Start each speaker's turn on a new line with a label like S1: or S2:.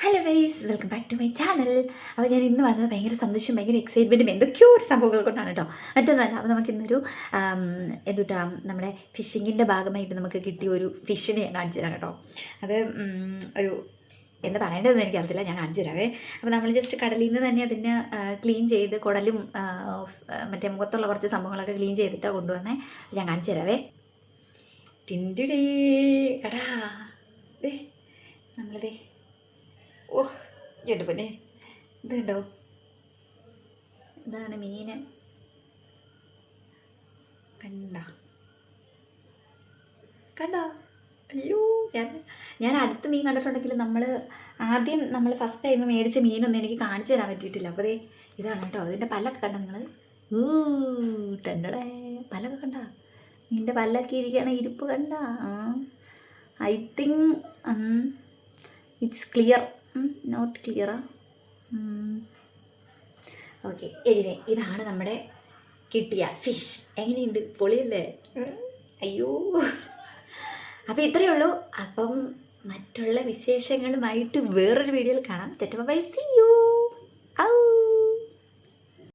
S1: Hello guys, welcome back to my channel. അപ്പോൾ ഞാൻ ഇന്ന് വന്നത് ഭയങ്കര സന്തോഷം, ഭയങ്കര എക്സൈറ്റ്മെൻറ്റും എന്തൊക്കെയോ ഒരു സംഭവങ്ങൾ കൊണ്ടാണ് കേട്ടോ, മറ്റൊന്നുമല്ല. അപ്പോൾ നമുക്കിന്നൊരു എന്തുട്ടാ നമ്മുടെ ഫിഷിങ്ങിൻ്റെ ഭാഗമായിട്ട് നമുക്ക് കിട്ടിയ ഒരു ഫിഷിനെ ഞാൻ കാണിച്ചു തരാം കേട്ടോ. അത് ഒരു എന്താ പറയേണ്ടതെന്ന് എനിക്കറിയില്ല, ഞാൻ കാണിച്ചു തരാവേ. അപ്പോൾ നമ്മൾ ജസ്റ്റ് കടലിൽ നിന്ന് തന്നെ അതിനെ ക്ലീൻ ചെയ്ത് കുടലും മറ്റേ മുഖത്തുള്ള കുറച്ച് സംഭവങ്ങളൊക്കെ ക്ലീൻ ചെയ്തിട്ട് കൊണ്ടുവന്നേ. ഞാൻ കാണിച്ചു തരാവേ. ടിൻഡുടേ കടാ ദേ നമ്മളിതേ, ഓ എൻ്റെ പൊന്നെ, ഇത് കണ്ടോ, ഇതാണ് മീൻ. കണ്ടോ അയ്യോ, ഞാൻ അടുത്ത മീൻ കണ്ടിട്ടുണ്ടെങ്കിൽ നമ്മൾ ഫസ്റ്റ് ടൈം മേടിച്ച മീനൊന്നും എനിക്ക് കാണിച്ചു തരാൻ പറ്റിയിട്ടില്ല. അപ്പോൾ ഇതാണ് കേട്ടോ, അതിൻ്റെ പല്ലൊക്കെ കണ്ടോ നിങ്ങൾ? ടണ്ടടേ, പല്ലൊക്കെ കണ്ട, നിൻ്റെ പല്ലൊക്കെ ഇരിക്കുകയാണ്, ഇരിപ്പ് കണ്ട. I think it's clear, not ക്ലിയറാ. ഓക്കെ, എനിവേ ഇതാണ് നമ്മുടെ കിട്ടിയ ഫിഷ്. എങ്ങനെയുണ്ട്? പൊളിയല്ലേ? അയ്യോ, അപ്പോൾ ഇത്രയേ ഉള്ളൂ. അപ്പം മറ്റുള്ള വിശേഷങ്ങളുമായിട്ട് വേറൊരു വീഡിയോയിൽ കാണാം. Bye, see U.